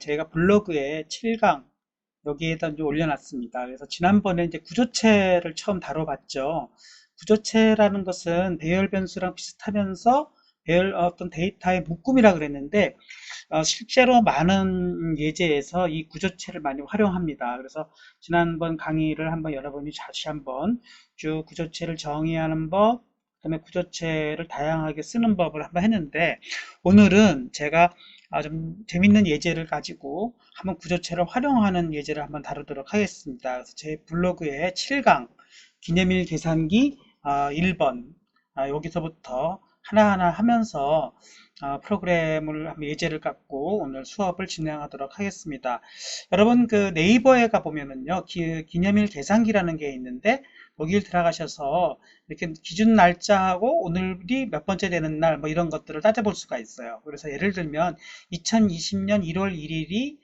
제가 블로그에 7강 여기에다 이제 올려놨습니다. 그래서 지난번에 이제 구조체를 처음 다뤄봤죠. 구조체라는 것은 배열 변수랑 비슷하면서 배열 어떤 데이터의 묶음이라 그랬는데 실제로 많은 예제에서 이 구조체를 많이 활용합니다. 그래서 지난번 강의를 한번 여러분이 다시 한번 쭉 구조체를 정의하는 법, 그다음에 구조체를 다양하게 쓰는 법을 한번 했는데 오늘은 제가 좀 재밌는 예제를 가지고 한번 구조체를 활용하는 예제를 한번 다루도록 하겠습니다. 그래서 제 블로그에 7강 기념일 계산기 1번 여기서부터 하나하나 하면서 프로그램을 한번 예제를 갖고 오늘 수업을 진행하도록 하겠습니다. 여러분 그 네이버에 가보면은요 기념일 계산기라는 게 있는데 거기를 들어가셔서 이렇게 기준 날짜하고 오늘이 몇 번째 되는 날 뭐 이런 것들을 따져볼 수가 있어요. 그래서 예를 들면 2020년 1월 1일이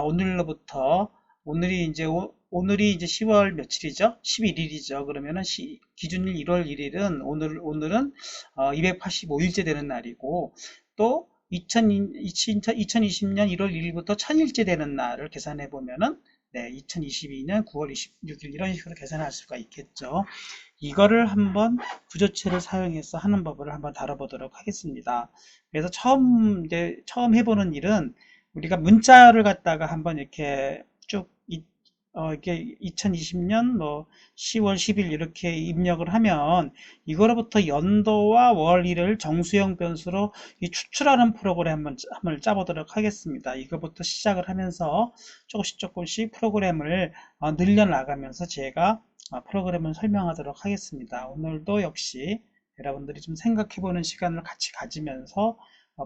오늘로부터 오늘이 이제 10월 며칠이죠? 11일이죠. 그러면은 기준일 1월 1일은 오늘은 285일째 되는 날이고 또 2020년 1월 1일부터 1000일째 되는 날을 계산해 보면은 네, 2022년 9월 26일 이런 식으로 계산할 수가 있겠죠. 이거를 한번 구조체를 사용해서 하는 법을 한번 다뤄보도록 하겠습니다. 그래서 처음 해보는 일은 우리가 문자를 갖다가 한번 이렇게 쭉 이렇게 2020년 뭐 10월 10일 이렇게 입력을 하면 이거로부터 연도와 월일을 정수형 변수로 추출하는 프로그램을 한번 짜보도록 하겠습니다. 이거부터 시작을 하면서 조금씩 프로그램을 늘려나가면서 제가 프로그램을 설명하도록 하겠습니다. 오늘도 역시 여러분들이 좀 생각해보는 시간을 같이 가지면서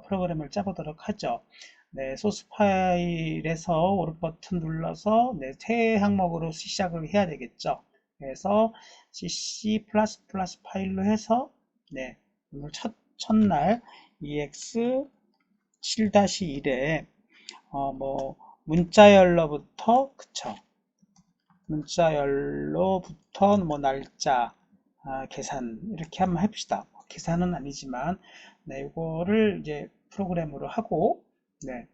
프로그램을 짜보도록 하죠. 네, 소스 파일에서 오른 버튼 눌러서 네, 새 항목으로 시작을 해야 되겠죠. 그래서 C++ 파일로 해서 네, 오늘 첫날 EX 7-1에 뭐 문자열로부터 그쵸. 문자열로부터 뭐 날짜 계산 이렇게 한번 해봅시다. 계산은 아니지만 네, 이거를 이제 프로그램으로 하고 네,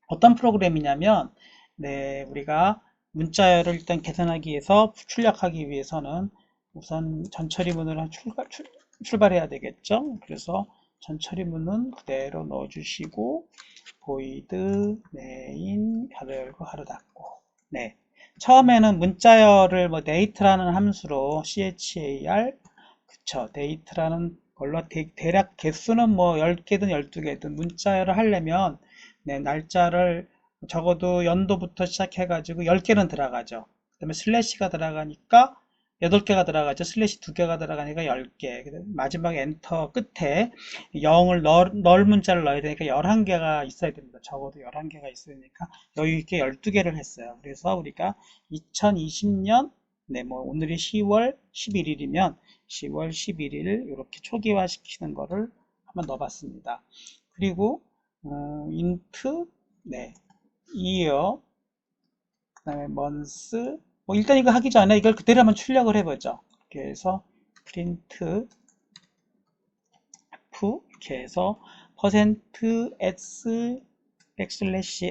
어떤 프로그램이냐면 네, 우리가 문자열을 일단 계산하기 위해서 출력하기 위해서는 우선 전처리문을 출발해야 되겠죠. 그래서 전처리문은 그대로 넣어주시고 void main 가로 열고 가로 닫고 네, 처음에는 문자열을 뭐 date라는 함수로 char 그쵸 date라는 걸로 대략 개수는 뭐 10개든 12개든 문자열을 하려면 네, 날짜를 적어도 연도부터 시작해가지고 10개는 들어가죠. 그 다음에 슬래시가 들어가니까 8개가 들어가죠. 슬래시 2개가 들어가니까 10개. 마지막 엔터 끝에 0을 넣을 문자를 넣어야 되니까 11개가 있어야 됩니다. 적어도 11개가 있어야 되니까 여유있게 12개를 했어요. 그래서 우리가 2020년 네, 뭐 오늘이 10월 11일이면 10월 11일 이렇게 초기화 시키는 거를 한번 넣어봤습니다. 그리고 int 네 year 그 다음에 month 뭐 일단 이거 하기 전에 이걸 그대로 한번 출력을 해보죠. 이렇게 해서 print f 이렇게 해서 %s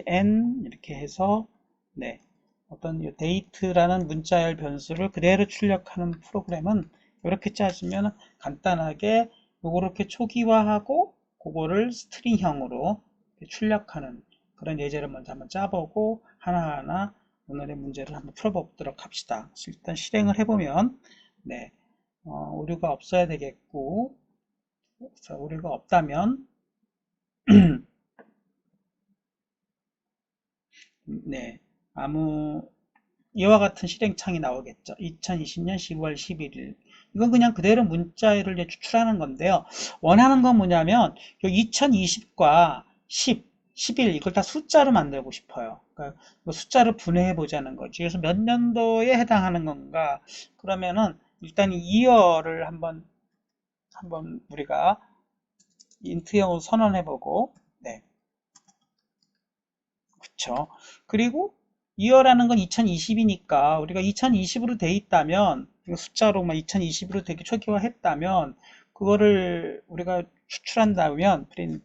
n 이렇게 해서 네 어떤 date라는 문자열 변수를 그대로 출력하는 프로그램은 이렇게 짜주면 간단하게 요렇게 초기화하고 그거를 스트링형으로 출력하는 그런 예제를 먼저 한번 짜보고 하나하나 오늘의 문제를 한번 풀어보도록 합시다. 일단 실행을 해보면 네, 오류가 없어야 되겠고 그래서 오류가 없다면 네, 이와 같은 실행창이 나오겠죠. 2020년 10월 11일 이건 그냥 그대로 문자를 추출하는 건데요. 원하는 건 뭐냐면 2020과 10, 11 이걸 다 숫자로 만들고 싶어요. 그러니까 숫자로 분해해 보자는 거지. 그래서 몇 년도에 해당하는 건가? 그러면은 일단 이 year를 한번 우리가 인트형으로 선언해 보고 네. 그쵸. 그리고 year라는 건 2020이니까 우리가 2020으로 돼 있다면 숫자로만 2020으로 되게 초기화 했다면 그거를 우리가 추출한다면 print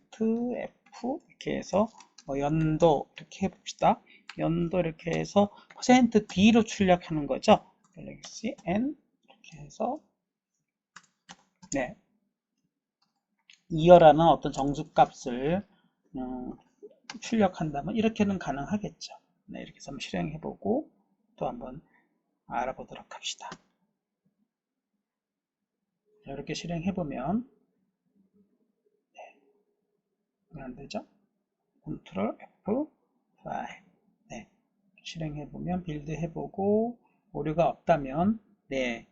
f 이렇게 해서 뭐 연도 이렇게 해봅시다. 연도 이렇게 해서 %D로 출력하는 거죠. 갤럭시 N 이렇게 해서 네, 이어라는 어떤 정수값을 출력한다면 이렇게는 가능하겠죠. 네, 이렇게 해서 한번 실행해보고 또 한번 알아보도록 합시다. 이렇게 실행해보면 왜 안되죠? 컨트롤 F5 네, 실행해보면 빌드 해보고 오류가 없다면 네,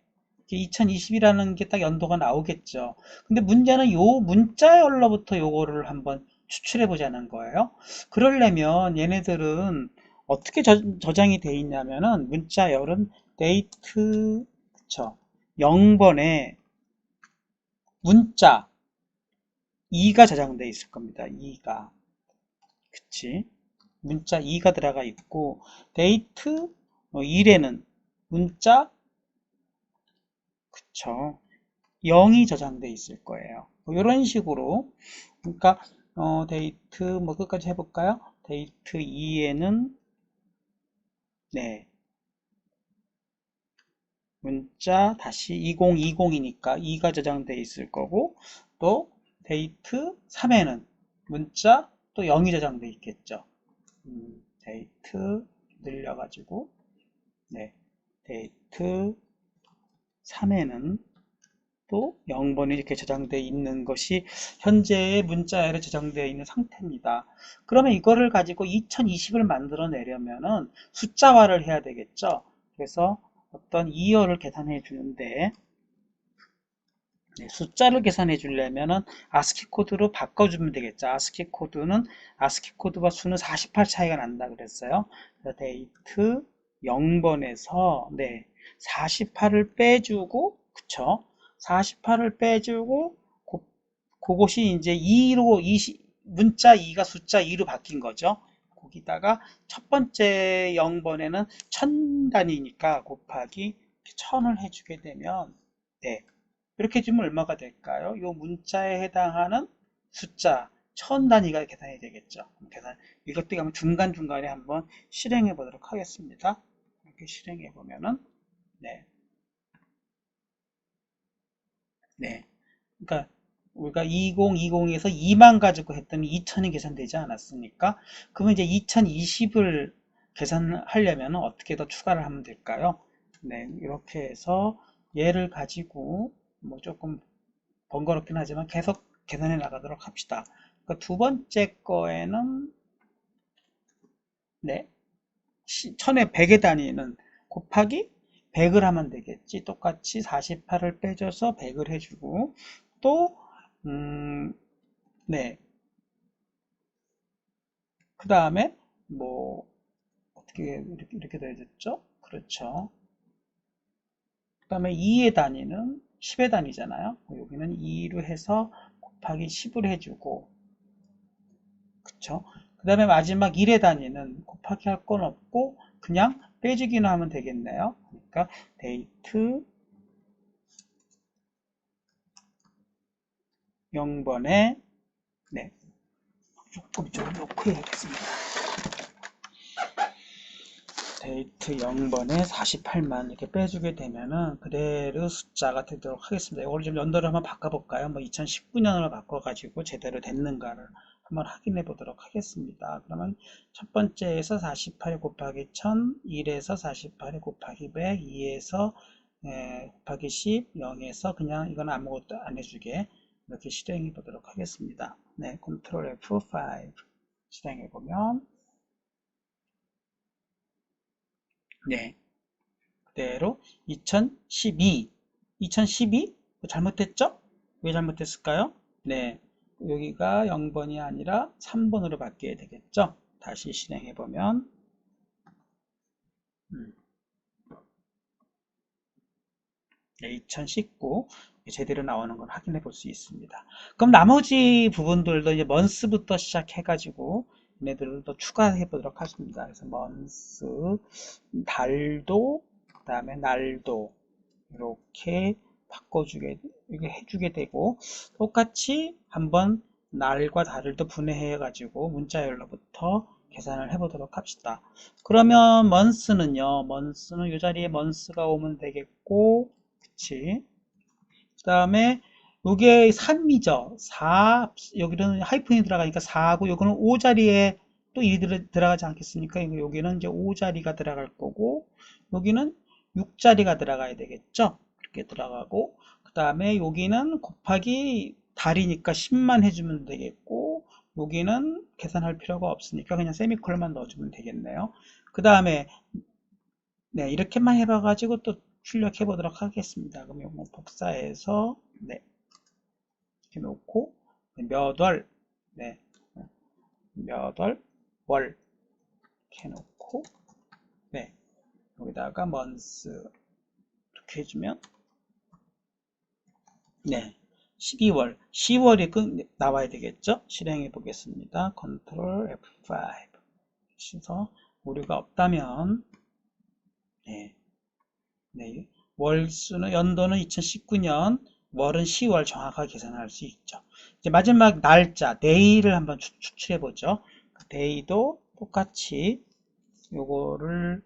2020이라는 게 딱 연도가 나오겠죠. 근데 문제는 요 문자열로부터 요거를 한번 추출해 보자는 거예요. 그러려면 얘네들은 어떻게 저장이 돼 있냐면은 문자열은 데이트 그쵸 0번에 문자 2가 저장돼 있을 겁니다. 2가 그치 문자 2가 들어가 있고 데이트 1에는 문자 그쵸 0이 저장돼 있을 거예요. 뭐 이런 식으로 그러니까 데이트 뭐 끝까지 해볼까요? 데이트 2에는 네 문자 다시 2020이니까 2가 저장돼 있을 거고 또 데이트 3에는 문자 또 0이 저장돼 있겠죠. 데이트 늘려가지고 네 데이트 3에는 또 0번이 이렇게 저장되어 있는 것이 현재의 문자열에 저장되어 있는 상태입니다. 그러면 이거를 가지고 2020을 만들어내려면은 숫자화를 해야 되겠죠. 그래서 어떤 이어를 계산해 주는데 네, 숫자를 계산해 주려면은 아스키 코드로 바꿔주면 되겠죠. 아스키 코드는 아스키 코드와 수는 48 차이가 난다 그랬어요. 데이트 0번에서 네 48을 빼주고 그쵸? 48을 빼주고 그것이 이제 2로 문자 2가 숫자 2로 바뀐 거죠. 거기다가 첫 번째 0번에는 1000단위니까 곱하기 1000을 해주게 되면 네 이렇게 주면 얼마가 될까요? 이 문자에 해당하는 숫자 1000단위가 계산이 되겠죠. 계산 이것도 한번 중간중간에 한번 실행해 보도록 하겠습니다. 이렇게 실행해 보면은 네. 네. 그러니까 우리가 2020에서 2만 가지고 했더니 2000이 계산되지 않았습니까? 그러면 이제 2020을 계산하려면 어떻게 더 추가를 하면 될까요? 네, 이렇게 해서 얘를 가지고 뭐 조금 번거롭긴 하지만 계속 계산해 나가도록 합시다. 그러니까 두 번째 거에는 네, 1000에 100의 단위는 곱하기 100을 하면 되겠지. 똑같이 48을 빼줘서 100을 해주고 또 네, 그 다음에 뭐 어떻게 이렇게 되어졌죠? 그렇죠. 그 다음에 2의 단위는 10의 단위잖아요. 여기는 2로 해서 곱하기 10을 해주고 그쵸? 그 다음에 마지막 1의 단위는 곱하기 할 건 없고 그냥 빼주기만 하면 되겠네요. 그러니까 데이트 0번에 네, 조금 이쪽으로 놓고 해야겠습니다. 데이트 0번에 48만 이렇게 빼주게 되면은 그대로 숫자가 되도록 하겠습니다. 이걸 좀 연도를 한번 바꿔볼까요? 뭐 2019년으로 바꿔가지고 제대로 됐는가를 한번 확인해 보도록 하겠습니다. 그러면 첫 번째에서 48 곱하기 1000, 1에서 48 곱하기 100, 2에서 곱하기 10, 0에서 그냥 이건 아무것도 안 해주게 이렇게 실행해 보도록 하겠습니다. 네, 컨트롤 F5 실행해 보면 네. 그대로 2012 2012 잘못됐죠? 왜 잘못됐을까요? 네 여기가 0번이 아니라 3번으로 바뀌어야 되겠죠? 다시 실행해 보면 네, 2019 제대로 나오는 걸 확인해 볼 수 있습니다. 그럼 나머지 부분들도 이제 먼스부터 시작해 가지고 얘네들도 추가해 보도록 하겠습니다. 그래서 먼스 달도 그 다음에 날도 이렇게 바꿔주게 이렇게 해주게 되고 똑같이 한번 날과 달을 또 분해해 가지고 문자열로부터 계산을 해 보도록 합시다. 그러면 months는요, months는 이 자리에 months가 오면 되겠고, 그치? 그 다음에 요게 3이죠. 4, 여기는 하이픈이 들어가니까 4하고, 요거는 5 자리에 또 1이 들어가지 않겠습니까? 여기는 이제 5 자리가 들어갈 거고, 여기는 6 자리가 들어가야 되겠죠. 그렇게 들어가고, 그 다음에 여기는 곱하기 달이니까 10만 해주면 되겠고, 여기는 계산할 필요가 없으니까 그냥 세미콜론만 넣어주면 되겠네요. 그 다음에 네, 이렇게만 해봐가지고 또 출력해 보도록 하겠습니다. 그럼 이거 복사해서 네, 이렇게 놓고 몇 월, 네, 몇 월, 월 이렇게 놓고 네, 여기다가 months 이렇게 해주면 네, 12월, 10월이 나와야 되겠죠? 실행해 보겠습니다. Ctrl F5 해서 오류가 없다면 네, 네, 월수는 연도는 2019년, 월은 10월 정확하게 계산할 수 있죠. 이제 마지막 날짜, 데이를 한번 추출해 보죠. 그 데이도 똑같이 요거를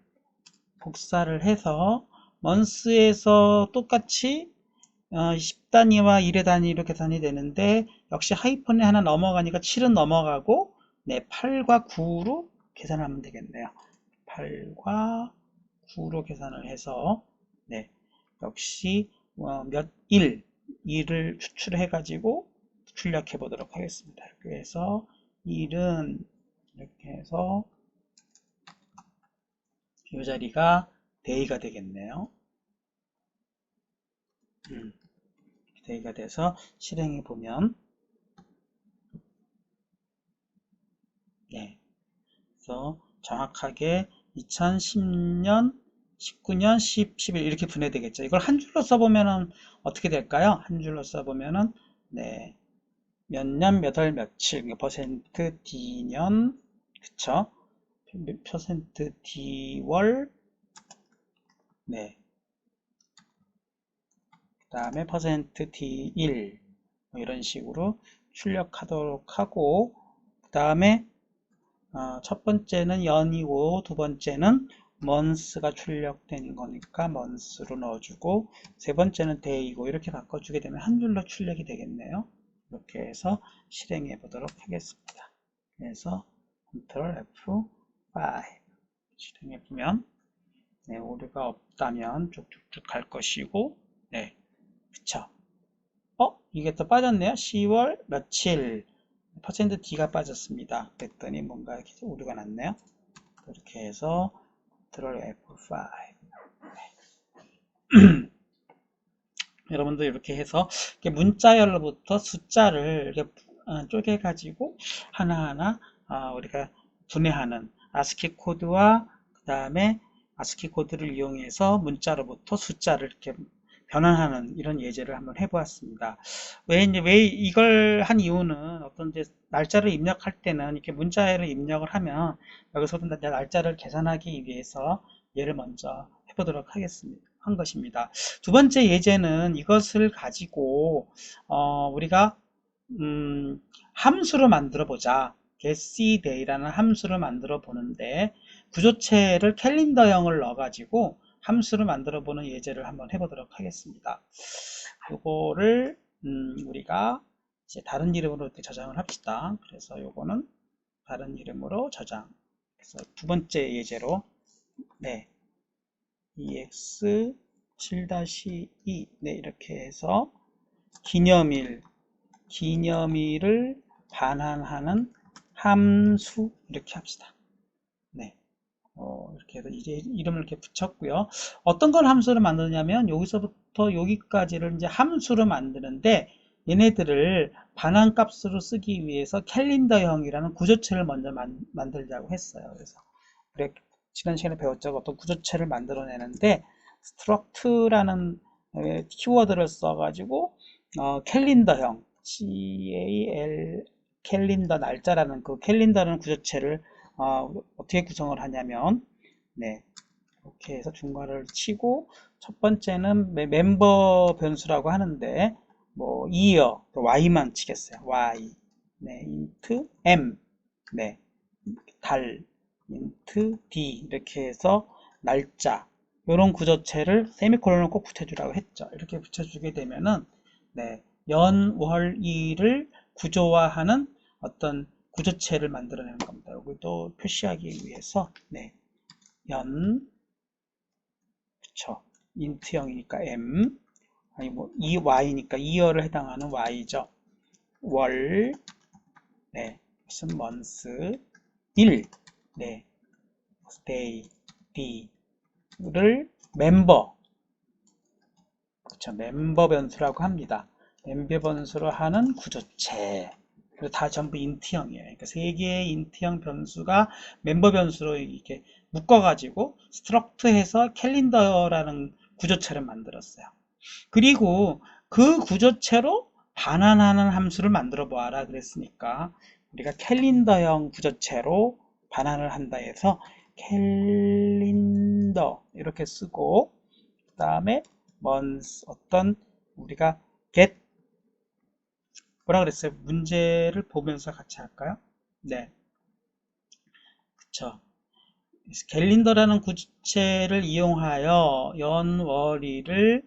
복사를 해서 먼스에서 똑같이 10단위와 1의 단위로 계산이 되는데 역시 하이픈에 하나 넘어가니까 7은 넘어가고 네, 8과 9로 계산하면 되겠네요. 8과 9로 계산을 해서 네, 역시 몇 일을 추출해 가지고 출력해 보도록 하겠습니다. 그래서 일은 이렇게 해서 이 자리가 데이가 되겠네요. 데이가 돼서 실행해 보면 네, 그래서 정확하게 2010년 19년 10, 11 이렇게 분해되겠죠. 이걸 한 줄로 써보면 어떻게 될까요? 한 줄로 써보면은 네, 몇 년, 몇 월, 며칠, 퍼센트 D년, 그쵸? 퍼센트 D월, 네, 그 다음에 퍼센트 D1, 뭐 이런 식으로 출력하도록 하고, 그 다음에 첫 번째는 연이고 두 번째는 months가 출력되는 거니까 months로 넣어주고 세 번째는 day이고 이렇게 바꿔주게 되면 한 줄로 출력이 되겠네요. 이렇게 해서 실행해 보도록 하겠습니다. 그래서 Ctrl F5 실행해 보면 네, 오류가 없다면 쭉쭉쭉 갈 것이고 네, 그쵸? 이게 또 빠졌네요. 10월 며칠 퍼센트 D가 빠졌습니다. 그랬더니 뭔가 이렇게 오류가 났네요. 이렇게 해서 Ctrl F5 여러분들 이렇게 해서 이렇게 문자열로부터 숫자를 이렇게 쪼개 가지고 하나하나 우리가 분해하는 아스키 코드와 그 다음에 아스키 코드를 이용해서 문자로부터 숫자를 이렇게 변환하는 이런 예제를 한번 해보았습니다. 왜 이걸 한 이유는 어떤 이제 날짜를 입력할 때는 이렇게 문자열을 입력을 하면 여기서도 날짜를 계산하기 위해서 얘를 먼저 해보도록 하겠습니다. 한 것입니다. 두 번째 예제는 이것을 가지고 우리가 함수로 만들어 보자. getDay라는 함수를 만들어 보는데 구조체를 캘린더형을 넣어 가지고 함수를 만들어 보는 예제를 한번 해보도록 하겠습니다. 요거를 우리가 이제 다른 이름으로 이렇게 저장을 합시다. 그래서 요거는 다른 이름으로 저장. 그래서 두 번째 예제로 네, ex 7-2 네, 이렇게 해서 기념일을 반환하는 함수 이렇게 합시다. 네. 이렇게 해서 이제 이름을 이렇게 붙였고요. 어떤 걸 함수로 만드냐면 여기서부터 여기까지를 이제 함수로 만드는데 얘네들을 반환값으로 쓰기 위해서 캘린더형이라는 구조체를 먼저 만들자고 했어요. 그래서 지난 시간에 배웠죠. 어떤 구조체를 만들어내는데 struct라는 키워드를 써가지고 캘린더형 CAL 캘린더 날짜라는 그 캘린더라는 구조체를 어떻게 구성을 하냐면 네, 이렇게 해서 중괄호를 치고 첫 번째는 멤버 변수라고 하는데 뭐 year, y만 치겠어요. y 네, int m, 네, 달, int d 이렇게 해서 날짜 이런 구조체를 세미콜론을 꼭 붙여주라고 했죠. 이렇게 붙여주게 되면은 네, 연, 월, 일을 구조화하는 어떤 구조체를 만들어내는 겁니다. 여기도 표시하기 위해서 네, 연, 그쵸, int형이니까 m, 아니 뭐 이 y니까 2월을 해당하는 y죠. 월, 네, 무슨 month, 일, 네, day, d를 멤버, 그쵸, 멤버 변수라고 합니다. 멤버 변수로 하는 구조체. 그리고 다 전부 인트형이에요. 그러니까 세 개의 인트형 변수가 멤버 변수로 이렇게 묶어가지고 스트럭트해서 캘린더라는 구조체를 만들었어요. 그리고 그 구조체로 반환하는 함수를 만들어 보아라 그랬으니까 우리가 캘린더형 구조체로 반환을 한다 해서 캘린더 이렇게 쓰고 그 다음에 어떤 우리가 get 뭐라 그랬어요? 문제를 보면서 같이 할까요? 네, 그쵸. 캘린더라는 구조체를 이용하여 연월일을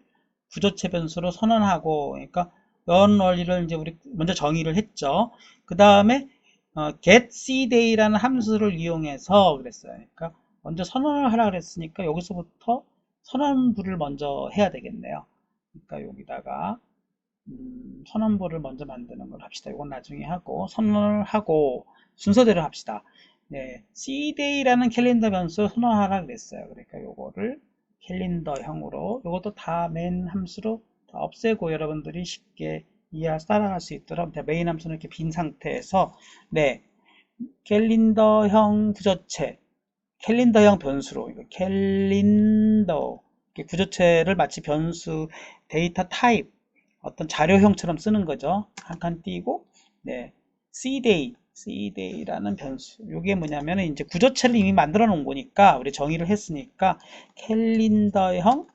구조체 변수로 선언하고, 그러니까 연월일을 이제 우리 먼저 정의를 했죠. 그 다음에 get cday라는 함수를 이용해서 그랬어요. 그러니까 먼저 선언을 하라 그랬으니까 여기서부터 선언부를 먼저 해야 되겠네요. 그러니까 여기다가 선언부를 먼저 만드는 걸 합시다. 이건 나중에 하고 선언을 하고 순서대로 합시다. 네, cday라는 캘린더 변수 선언하라 그랬어요. 그러니까 요거를 캘린더형으로 이것도 다 메인 함수로 다 없애고 여러분들이 쉽게 따라갈 수 있도록 메인 함수는 이렇게 빈 상태에서 네, 캘린더형 구조체 캘린더형 변수로 캘린더 구조체를 마치 변수 데이터 타입 어떤 자료형처럼 쓰는 거죠. 한 칸 띄고 네, cday라는 변수. 이게 뭐냐면 이제 구조체를 이미 만들어 놓은 거니까 우리 정의를 했으니까 캘린더형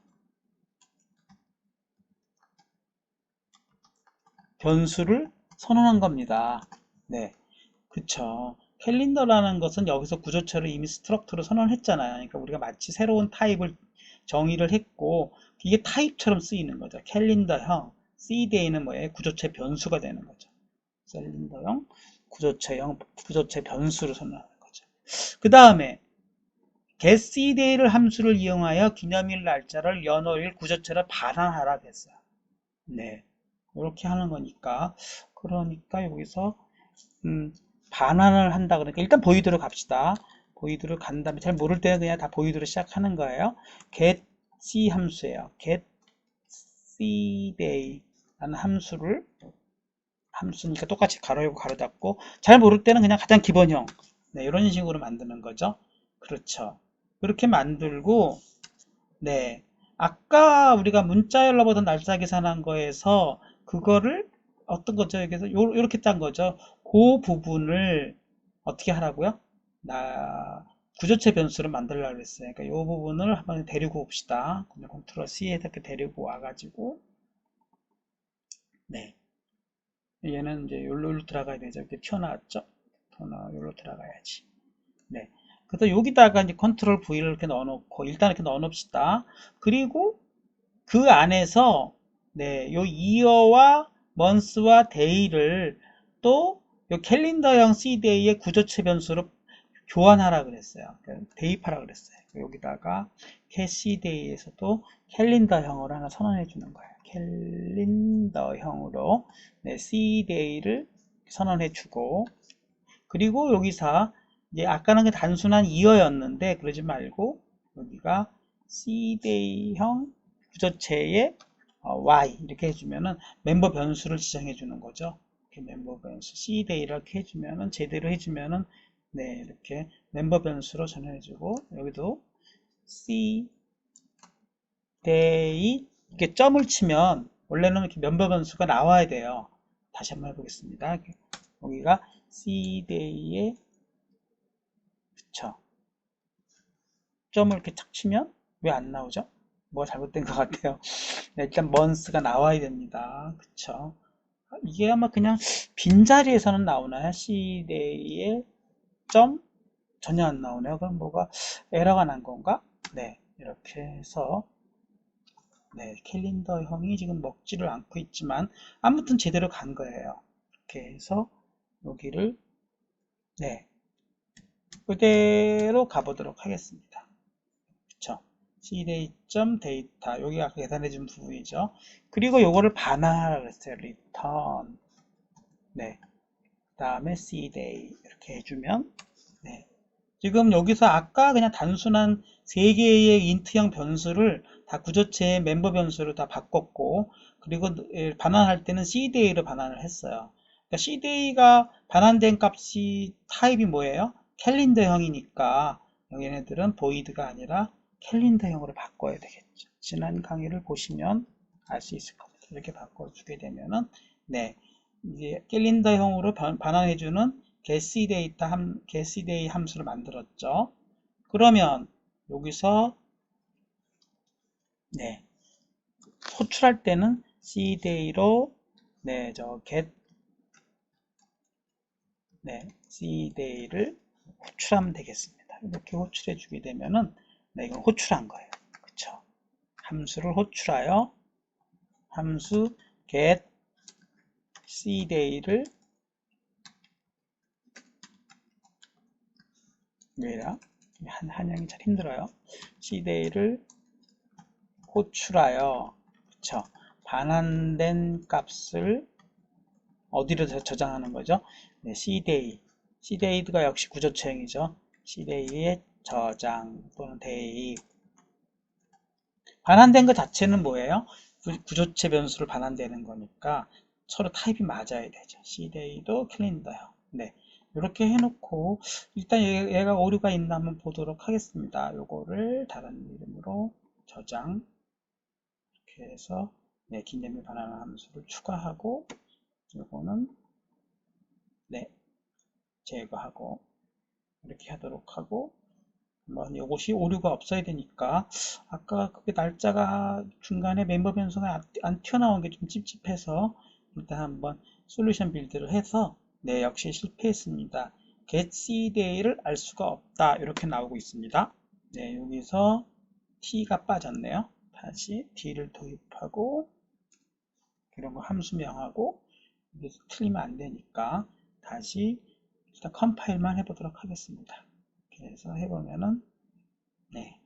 변수를 선언한 겁니다. 네, 그쵸. 캘린더라는 것은 여기서 구조체를 이미 스트럭터로 선언했잖아요. 그러니까 우리가 마치 새로운 타입을 정의를 했고 이게 타입처럼 쓰이는 거죠. 캘린더형 cday는 뭐예요? 구조체 변수가 되는 거죠. 캘린더형 구조체 변수를 선언하는 거죠. 그 다음에 getCDay를 함수를 이용하여 기념일 날짜를 연월일 구조체로 반환하라고 했어요. 네, 이렇게 하는 거니까 그러니까 여기서 반환을 한다 그러니까 일단 보이드로 갑시다. 보이드로 간 다음에 잘 모를 때는 그냥 다 보이드로 시작하는 거예요. getC 함수예요. getCDay라는 함수니까 똑같이 가로 열고 가로 닫고 잘 모를 때는 그냥 가장 기본형 네, 이런 식으로 만드는 거죠. 그렇죠. 그렇게 만들고 네, 아까 우리가 문자 열로보다 날짜 계산한 거에서 그거를 어떤 거죠? 여기서 요렇게 짠 거죠. 그 부분을 어떻게 하라고요? 구조체 변수를 만들려고 했어요. 그러니까 이 부분을 한번 데리고 옵시다. 그냥 컨트롤 C에 이렇게 데리고 와가지고 네, 얘는 이제 여기로 들어가야 되죠. 이렇게 튀어나왔죠? 여기로 들어가야지. 네. 그래서 여기다가 이제 컨트롤 V를 이렇게 넣어놓고 일단 이렇게 넣어놓읍시다. 그리고 그 안에서 네, 요 이어와 month와 day를 또 요 캘린더형 cday의 구조체 변수로 교환하라 그랬어요. 대입하라 그랬어요. 여기다가 cday에서도 캘린더형으로 하나 선언해 주는 거예요. 캘린더형으로 네, cday를 선언해 주고 그리고 여기서 이제 아까는 단순한 이어였는데 그러지 말고 여기가 cday형 구조체의 y 이렇게 해주면은 멤버 변수를 지정해 주는 거죠. 이렇게 멤버 변수 cday 이렇게 해주면은 제대로 해주면은 네 이렇게 멤버 변수로 전환해주고 여기도 cday 이렇게 점을 치면 원래는 이렇게 멤버 변수가 나와야 돼요. 다시 한번 해보겠습니다. 여기가 cday의 그쵸 점을 이렇게 착 치면 왜 안 나오죠? 뭐 잘못된 것 같아요. 네, 일단 month가 나와야 됩니다. 그쵸? 이게 아마 그냥 빈자리에서는 나오나요? cday에 점 전혀 안 나오네요. 그럼 뭐가 에러가 난 건가? 네, 이렇게 해서 네, 캘린더형이 지금 먹지를 않고 있지만 아무튼 제대로 간 거예요. 이렇게 해서 여기를 네, 그대로 가보도록 하겠습니다. 그쵸? cday.data 여기가 계산해 준 부분이죠. 그리고 요거를 반환하라 그랬어요. return 네, 그 다음에 cday 이렇게 해주면 네, 지금 여기서 아까 그냥 단순한 3개의 인트형 변수를 다 구조체의 멤버 변수로 다 바꿨고 그리고 반환할 때는 cday로 반환을 했어요. 그러니까 cday가 반환된 값이 타입이 뭐예요? 캘린더형이니까 얘네들은 void가 아니라 캘린더형으로 바꿔야 되겠죠. 지난 강의를 보시면 알 수 있을 겁니다. 이렇게 바꿔주게 되면은 네, 이제 캘린더형으로 반환해주는 getCDay 함수를 만들었죠. 그러면 여기서 네, 호출할 때는 cday로 네, cday를 호출하면 되겠습니다. 이렇게 호출해 주게 되면은 네, 이건 호출한 거예요. 그쵸? 함수를 호출하여 함수 get cday를 왜냐? 한양이 잘 힘들어요. cday를 호출하여 그쵸? 반환된 값을 어디로 저장하는 거죠? 네, cday. cday가 역시 구조체형이죠. cday의 저장 또는 day. 반환된 것 자체는 뭐예요? 구조체 변수를 반환되는 거니까 서로 타입이 맞아야 되죠. cday도 캘린더요. 네. 이렇게 해놓고 일단 얘가 오류가 있나 한번 보도록 하겠습니다. 요거를 다른 이름으로 저장 이렇게 해서 네, 기념일 반환 함수를 추가하고 요거는 네, 제거하고 이렇게 하도록 하고 한번 이것이 오류가 없어야 되니까 아까 그게 날짜가 중간에 멤버 변수가 안 튀어나온 게 좀 찝찝해서 일단 한번 솔루션 빌드를 해서 네, 역시 실패했습니다. get cday를 알 수가 없다 이렇게 나오고 있습니다. 네, 여기서 t가 빠졌네요. 다시 d를 도입하고 이런 거 함수명하고 여기서 틀리면 안 되니까 다시 일단 컴파일만 해보도록 하겠습니다. 이렇게 해서 해보면은 네,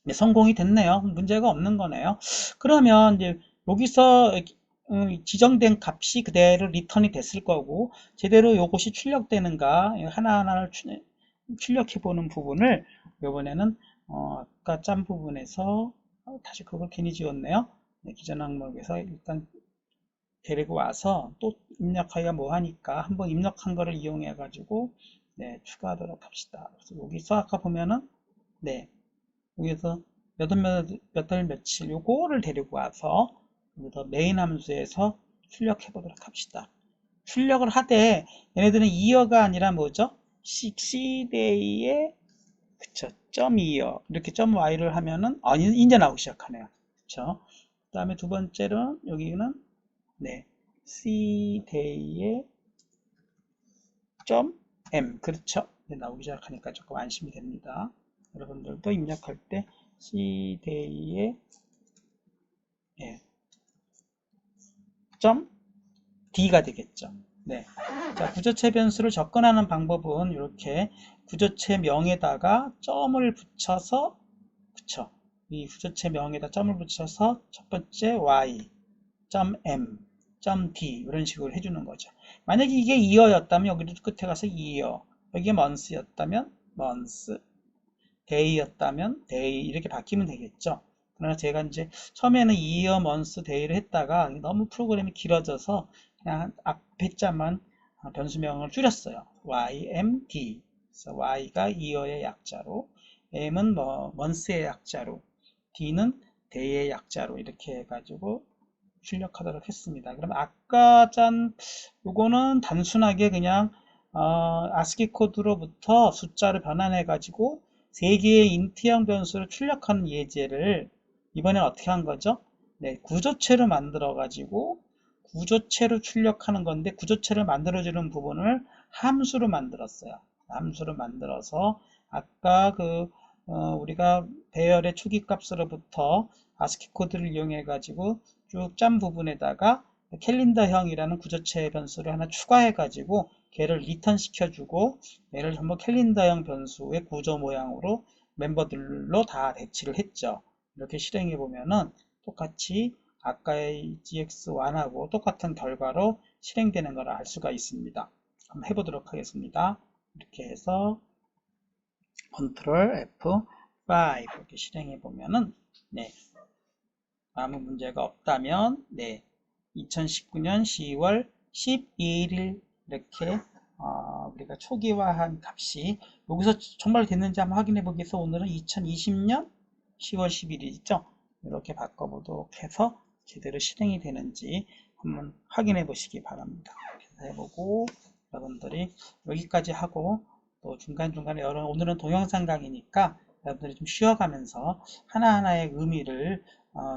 네, 성공이 됐네요. 문제가 없는 거네요. 그러면 이제 여기서 지정된 값이 그대로 리턴이 됐을 거고 제대로 이것이 출력되는가 하나하나를 출력해 보는 부분을 이번에는 아까 짠 부분에서 다시 그걸 괜히 지웠네요. 네, 기존 항목에서 일단 데리고 와서 또 입력하기가 뭐하니까 한번 입력한 거를 이용해 가지고 네, 추가하도록 합시다. 그래서 여기서 아까 보면은 네, 여기서 몇 월 며칠 요거를 데리고 와서 여기서 메인 함수에서 출력해 보도록 합시다. 출력을 하되 얘네들은 이어가 아니라 뭐죠? cday에 그쵸 .이어 이렇게 .y를 하면은 이제 나오기 시작하네요. 그쵸? 그 다음에 두 번째로는 여기는 네, cday에 .m 그렇죠? 네, 나오기 시작하니까 조금 안심이 됩니다. 여러분들도 입력할 때 cday에 예, .d가 되겠죠. 네. 자, 구조체 변수를 접근하는 방법은 이렇게 구조체 명에다가 점을 붙여서 그쵸? 이 구조체 명에다 점을 붙여서 첫 번째 y, .m, .d 이런 식으로 해주는 거죠. 만약에 이게 이어였다면 여기도 끝에 가서 이어, 여기가 month였다면 month, day였다면 day 이렇게 바뀌면 되겠죠. 그러나 제가 이제 처음에는 year, month, day를 했다가 너무 프로그램이 길어져서 그냥 앞에 자만 변수명을 줄였어요. ymd. 그래서 y가 year의 약자로, m은 뭐 month의 약자로, d는 day의 약자로 이렇게 해가지고 출력하도록 했습니다. 그럼 아까 짠 요거는 단순하게 그냥 ASCII 코드로부터 숫자를 변환해 가지고 3개의 인트형 변수를 출력하는 예제를 이번에 어떻게 한 거죠? 네, 구조체로 만들어 가지고 구조체로 출력하는 건데 구조체를 만들어주는 부분을 함수로 만들었어요. 함수로 만들어서 아까 우리가 배열의 초기 값으로부터 아스키 코드를 이용해 가지고 쭉 짠 부분에다가 캘린더형이라는 구조체 변수를 하나 추가해 가지고 걔를 리턴 시켜주고 얘를 전부 캘린더형 변수의 구조 모양으로 멤버들로 다 대치를 했죠. 이렇게 실행해 보면은 똑같이 아까의 GX1하고 똑같은 결과로 실행되는 걸 알 수가 있습니다. 한번 해보도록 하겠습니다. 이렇게 해서 Ctrl F5 이렇게 실행해 보면은 네, 아무 문제가 없다면 네, 2019년 10월 12일 이렇게 우리가 초기화한 값이 여기서 정말 됐는지 한번 확인해 보기 위해서 오늘은 2020년 10월 10일이 있죠. 이렇게 바꿔보도록 해서 제대로 실행이 되는지 한번 확인해 보시기 바랍니다. 이렇게 해보고 여러분들이 여기까지 하고 또 중간중간에 오늘은 동영상 강의니까 여러분들이 좀 쉬어가면서 하나하나의 의미를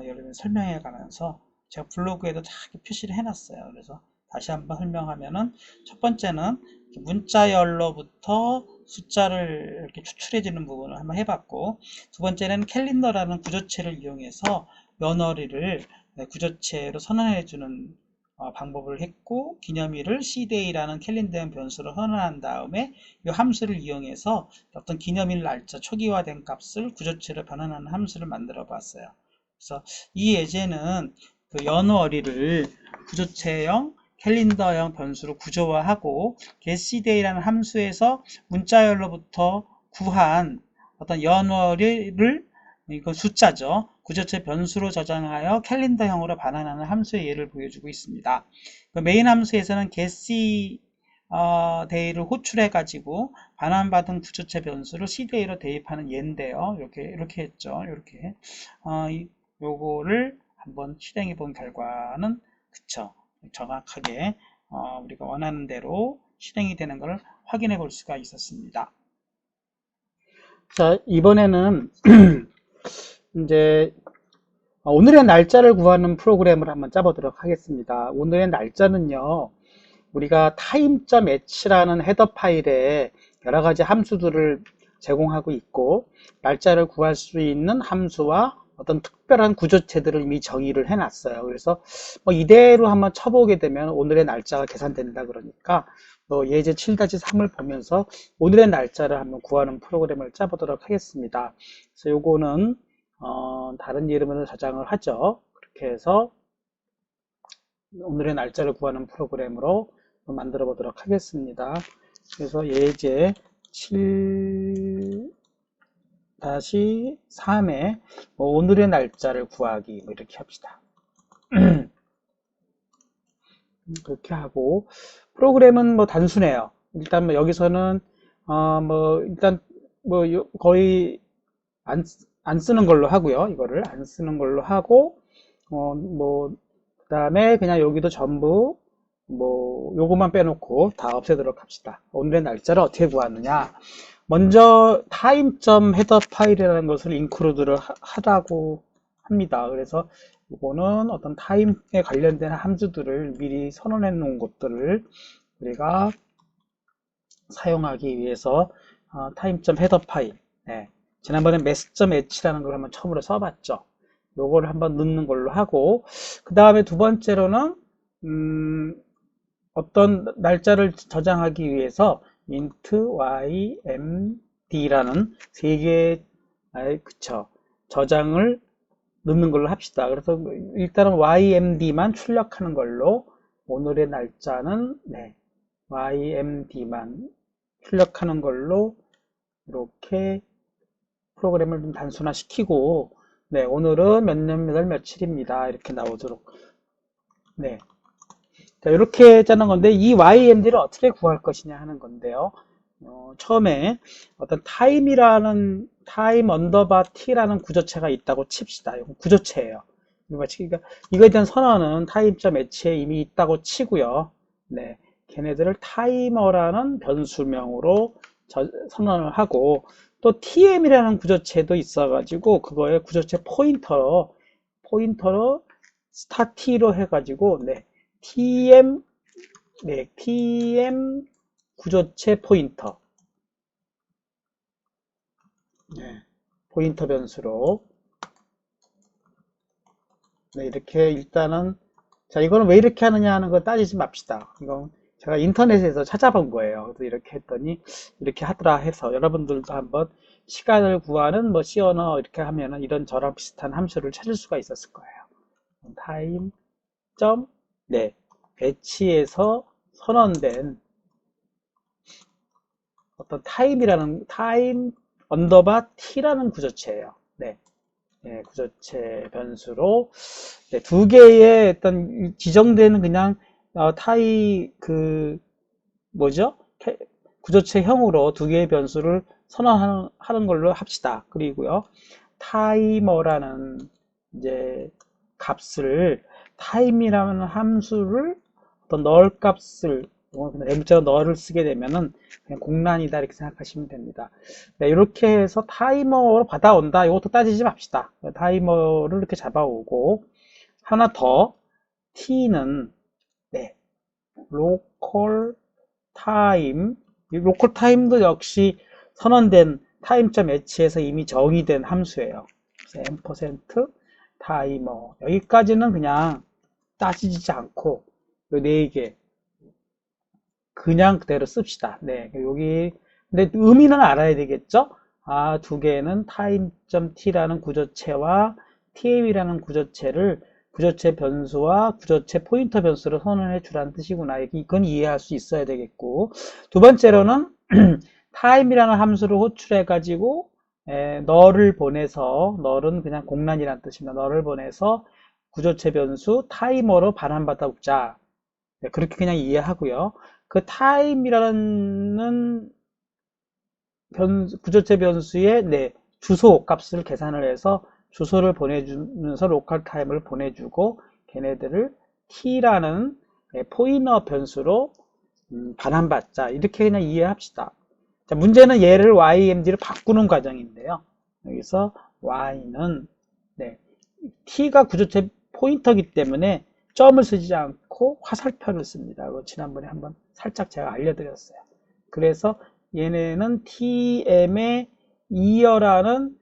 여러분 설명해 가면서 제가 블로그에도 다 표시를 해놨어요. 그래서 다시 한번 설명하면은 첫 번째는 문자열로부터 숫자를 이렇게 추출해 주는 부분을 한번 해봤고, 두 번째는 캘린더라는 구조체를 이용해서 연월일을 구조체로 선언해 주는 방법을 했고, 기념일을 cday라는 캘린더형 변수로 선언한 다음에 이 함수를 이용해서 어떤 기념일 날짜 초기화된 값을 구조체로 변환하는 함수를 만들어 봤어요. 그래서 이 예제는 그 연월일을 구조체형 캘린더형 변수로 구조화하고 getCDay라는 함수에서 문자열로부터 구한 어떤 연월일을 이거 숫자죠. 구조체 변수로 저장하여 캘린더형으로 반환하는 함수의 예를 보여주고 있습니다. 그 메인 함수에서는 getCDay를 호출해 가지고 반환받은 구조체 변수를 cday로 대입하는 예인데요. 이렇게 했죠. 이렇게 요거를 한번 실행해 본 결과는 그쵸. 정확하게 우리가 원하는 대로 실행이 되는 것을 확인해 볼 수가 있었습니다. 자, 이번에는 이제 오늘의 날짜를 구하는 프로그램을 한번 짜보도록 하겠습니다. 오늘의 날짜는요, 우리가 time.h라는 헤더 파일에 여러 가지 함수들을 제공하고 있고, 날짜를 구할 수 있는 함수와 어떤 특별한 구조체들을 이미 정의를 해놨어요. 그래서 이대로 한번 쳐보게 되면 오늘의 날짜가 계산된다 그러니까 예제 7-3을 보면서 오늘의 날짜를 한번 구하는 프로그램을 짜보도록 하겠습니다. 그래서 요거는 다른 이름으로 저장을 하죠. 그렇게 해서 오늘의 날짜를 구하는 프로그램으로 만들어 보도록 하겠습니다. 그래서 예제 7-3에 오늘의 날짜를 구하기 이렇게 합시다. 그렇게 하고 프로그램은 단순해요. 일단 여기서는 일단 거의 안 쓰는 걸로 하고요. 이거를 안 쓰는 걸로 하고 그 다음에 그냥 여기도 전부 요것만 빼놓고 다 없애도록 합시다. 오늘의 날짜를 어떻게 구하느냐. 먼저 time.header 파일이라는 것을 인크루드를 하라고 합니다. 그래서 이거는 어떤 타임에 관련된 함수들을 미리 선언해 놓은 것들을 우리가 사용하기 위해서 time.header 파일, 지난번에 mass.h라는 걸 한번 처음으로 써봤죠. 요거를 한번 넣는 걸로 하고, 그 다음에 두 번째로는 어떤 날짜를 저장하기 위해서 int ymd라는 세 개의 저장을 넣는 걸로 합시다. 그래서 일단은 ymd만 출력하는 걸로 오늘의 날짜는 ymd만 출력하는 걸로 이렇게 프로그램을 좀 단순화시키고 오늘은 몇 년 몇 월 며칠입니다. 이렇게 나오도록 자, 이렇게 짜는 건데 이 ymd를 어떻게 구할 것이냐 하는 건데요. 처음에 어떤 time이라는 time 언더바 t라는 구조체가 있다고 칩시다. 이건 구조체예요. 그러니까 이거에 대한 선언은 time.h에 이미 있다고 치고요. 걔네들을 타이머라는 변수명으로 선언을 하고 또 tm이라는 구조체도 있어가지고 그거에 구조체 포인터로 start로 해가지고 tm, 네, tm 구조체 포인터. 네, 포인터 변수로. 네, 이렇게 일단은, 자, 이거는 왜 이렇게 하느냐 하는 거 따지지 맙시다. 이건 제가 인터넷에서 찾아본 거예요. 그래서 이렇게 했더니, 이렇게 하더라 해서 여러분들도 한번 시간을 구하는 뭐 C 언어 이렇게 하면은 이런 저랑 비슷한 함수를 찾을 수가 있었을 거예요. 타임, 점, 네, 배치에서 선언된 어떤 타임 언더바 t라는 구조체예요. 네. 네, 구조체 변수로 네, 두 개의 어떤 지정되는 그냥 뭐죠? 구조체형으로 두 개의 변수를 선언하는 걸로 합시다. 그리고요, 타이머라는 이제 값을 타임이라는 함수를 어떤 널 값을 M자로 널을 쓰게 되면은 그냥 공란이다 이렇게 생각하시면 됩니다. 네, 이렇게 해서 타이머로 받아온다. 이것도 따지지 맙시다. 타이머를 이렇게 잡아오고 하나 더 t는 네, 로컬 타임 이 로컬 타임도 역시 선언된 타임점 H에서 이미 정의된 함수예요. 그래서 M% 타이머 여기까지는 그냥 따지지 않고 요 4개 그냥 그대로 씁시다. 네, 여기 근데 의미는 알아야 되겠죠? 아, 두 개는 타임.t라는 구조체와 tm이라는 구조체를 구조체 변수와 구조체 포인터 변수로 선언해 주라는 뜻이구나. 이건 이해할 수 있어야 되겠고 두 번째로는 타임이라는 함수를 호출해 가지고 너를 보내서 널은 그냥 공란이라는 뜻입니다. 너를 보내서 구조체 변수 타이머로 반환받아 보자. 네, 그렇게 그냥 이해하고요. 그 타임이라는 구조체 변수의 네, 주소 값을 계산을 해서 주소를 보내주면서 로컬 타임을 보내주고 걔네들을 t라는 포인터 변수로 반환받자 이렇게 그냥 이해합시다. 자, 문제는 얘를 ymd로 바꾸는 과정인데요. 여기서 y는 네, t가 구조체 포인터이기 때문에 점을 쓰지 않고 화살표를 씁니다. 지난번에 한번 살짝 제가 알려드렸어요. 그래서 얘네는 tm의 이어라는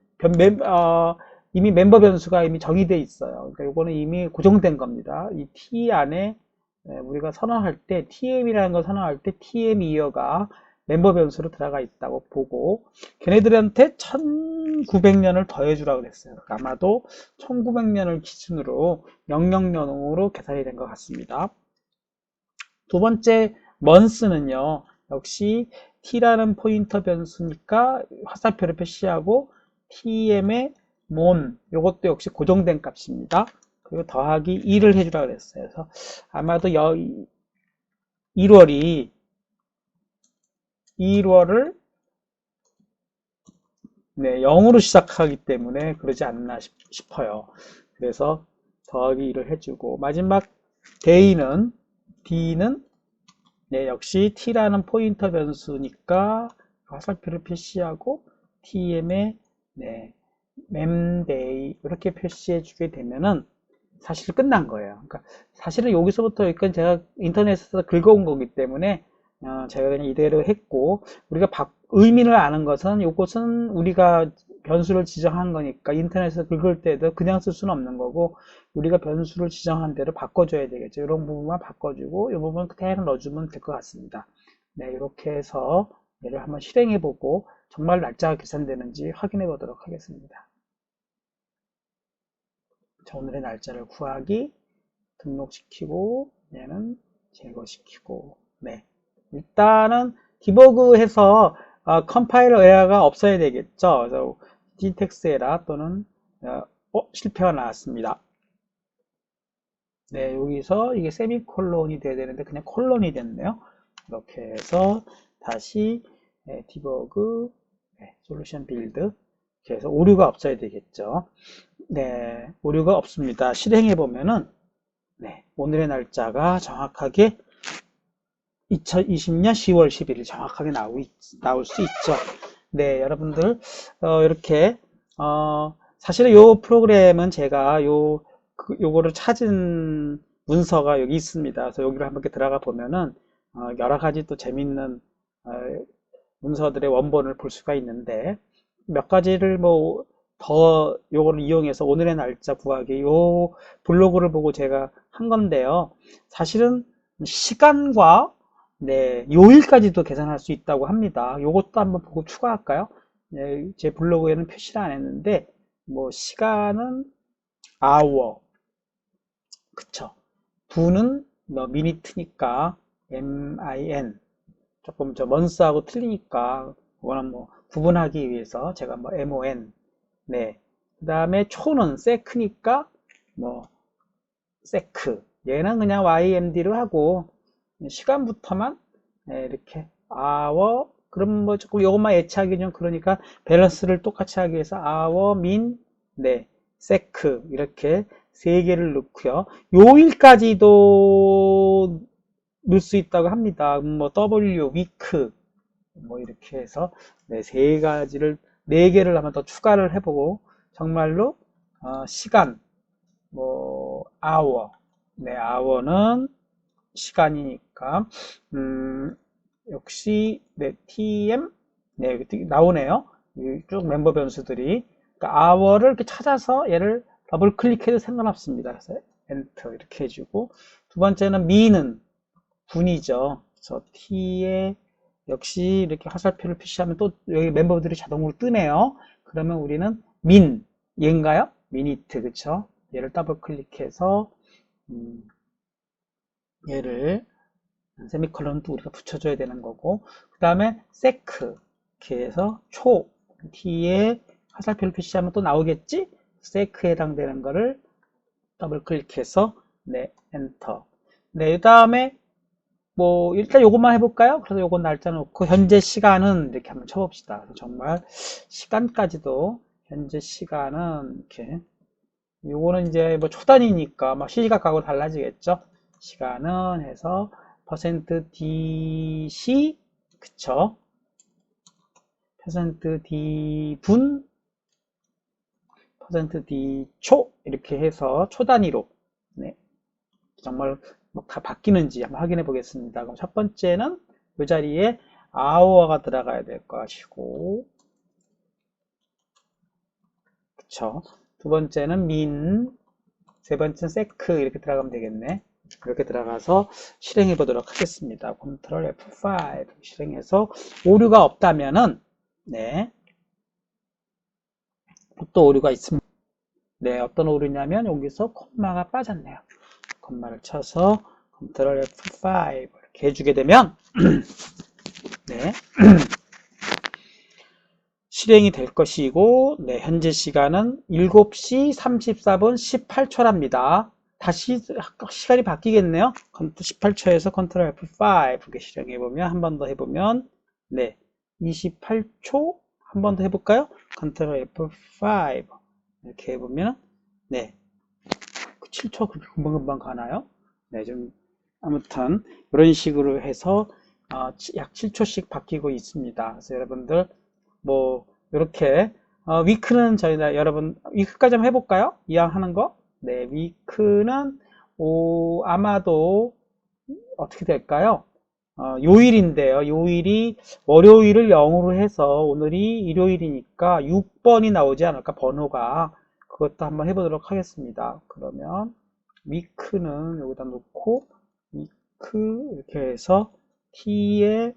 이미 멤버 변수가 이미 정의되어 있어요. 그러니까 이거는 이미 고정된 겁니다. 이 t 안에 우리가 선언할 때 tm이라는 걸 선언할 때 tm 이어가 멤버 변수로 들어가 있다고 보고 걔네들한테 1900년을 더해주라고 그랬어요. 아마도 1900년을 기준으로 00년으로 계산이 된 것 같습니다. 두 번째 month는요. 역시 t라는 포인터 변수니까 화살표를 표시하고 tm의 mon 이것도 역시 고정된 값입니다. 그리고 더하기 2를 해주라고 그랬어요. 그래서 아마도 1월을 네, 0으로 시작하기 때문에 그러지 않나 싶어요. 그래서 더하기 2를 해주고 마지막 day는 d는 네, 역시 t라는 포인터 변수니까 화살표를 표시하고 tm의 네, memday 이렇게 표시해 주게 되면은 사실 끝난 거예요. 그러니까 사실은 여기서부터 여기까지 제가 인터넷에서 긁어온 거기 때문에 제가 그냥 이대로 했고 우리가 의미를 아는 것은 이것은 우리가 변수를 지정한 거니까 인터넷에서 긁을 때도 그냥 쓸 수는 없는 거고 우리가 변수를 지정한 대로 바꿔줘야 되겠죠. 이런 부분만 바꿔주고 이 부분 그대로 넣어주면 될 것 같습니다. 네, 이렇게 해서 얘를 한번 실행해 보고 정말 날짜가 계산되는지 확인해 보도록 하겠습니다. 자, 오늘의 날짜를 구하기 등록시키고 얘는 제거시키고 네, 일단은 디버그해서 컴파일러 에러가 없어야 되겠죠. 그래서 syntax 에러 또는 실패가 나왔습니다. 네, 여기서 이게 세미콜론이 돼야 되는데 그냥 콜론이 됐네요. 이렇게 해서 다시 디버그 솔루션 빌드 그래서 오류가 없어야 되겠죠. 네, 오류가 없습니다. 실행해 보면은 네, 오늘의 날짜가 정확하게 2020년 10월 11일 정확하게 나올 수 있죠. 네, 여러분들 이렇게 사실은 요 프로그램은 제가 요거를 찾은 문서가 여기 있습니다. 그래서 여기를 한번 이렇게 들어가 보면은 여러 가지 또 재밌는 어, 문서들의 원본을 볼 수가 있는데 몇 가지를 뭐 더 요거를 이용해서 오늘의 날짜 구하기 요 블로그를 보고 제가 한 건데요. 사실은 시간과 네, 요일까지도 계산할 수 있다고 합니다. 요것도 한번 보고 추가할까요? 네, 제 블로그에는 표시를 안 했는데 뭐 시간은 hour 그쵸. 분은 뭐 미니트니까 min 조금 저 먼스하고 틀리니까 그거는 뭐 구분하기 위해서 제가 뭐 mon 네. 그 다음에 초는 세크니까 뭐 세크 얘는 그냥 ymd로 하고 시간부터만 네, 이렇게 hour 그럼 뭐 조금 요것만 예치하기 좀 그러니까 밸런스를 똑같이 하기 위해서 hour min 네 세크 이렇게 세 개를 넣고요. 요일까지도 넣을 수 있다고 합니다. 뭐 w week 뭐 이렇게 해서 네, 세 가지를 네 개를 한번 더 추가를 해보고 정말로 시간 뭐 hour 네 hour는 시간이니까 역시 네 tm 네 나오네요. 쭉 멤버 변수들이 그러니까 hour를 이렇게 찾아서 얘를 더블 클릭해도 상관없습니다. 그래서 엔터 이렇게 해주고 두 번째는 me는 분이죠. 그래서 t에 역시 이렇게 화살표를 표시하면 또 여기 멤버들이 자동으로 뜨네요. 그러면 우리는 민 얘인가요? 미니트 그쵸? 얘를 더블 클릭해서 얘를 세미컬론도 우리가 붙여줘야 되는 거고 그 다음에 세크 이렇게 해서 초 t에 화살표를 표시하면 또 나오겠지? 세크에 해당되는 거를 더블 클릭해서 네 엔터 네 그 다음에 뭐 일단 요것만 해볼까요? 그래서 요건 날짜 놓고 현재 시간은 이렇게 한번 쳐봅시다. 정말 시간까지도 현재 시간은 이렇게 요거는 이제 뭐 초단위니까 막 시시각각으로 달라지겠죠. 시간은 해서 %dc 그쵸? %d분 %d초 이렇게 해서 초단위로 네. 정말 뭐다 바뀌는지 한번 확인해 보겠습니다. 그럼 첫 번째는 이 자리에 hour가 들어가야 될 것이고 그쵸? 두 번째는 min 세 번째는 sec 이렇게 들어가면 되겠네. 이렇게 들어가서 실행해 보도록 하겠습니다. Ctrl F5 실행해서 오류가 없다면은 네. 또 오류가 있습니다. 네, 어떤 오류냐면 여기서 콤마가 빠졌네요. 콤마를 쳐서 Ctrl F5 이렇게 해주게 되면 네. 실행이 될 것이고 네, 현재 시간은 7시 34분 18초랍니다. 다시 시간이 바뀌겠네요. 18초에서 Ctrl F5 실행해보면 한 번 더 해보면 네, 28초 한 번 더 해볼까요? Ctrl F5 이렇게 해보면 네, 7초 그렇게 금방금방 가나요? 네, 좀 아무튼 이런 식으로 해서 약 7초씩 바뀌고 있습니다. 그래서 여러분들 뭐 이렇게 위크는 저희가 여러분 위크까지 한번 해볼까요? 이왕 하는 거? 네, 위크는 아마도 어떻게 될까요? 요일인데요. 요일이 월요일을 0으로 해서 오늘이 일요일이니까 6번이 나오지 않을까 번호가 그것도 한번 해보도록 하겠습니다. 그러면 위크는 여기다 놓고 위크 이렇게 해서 t에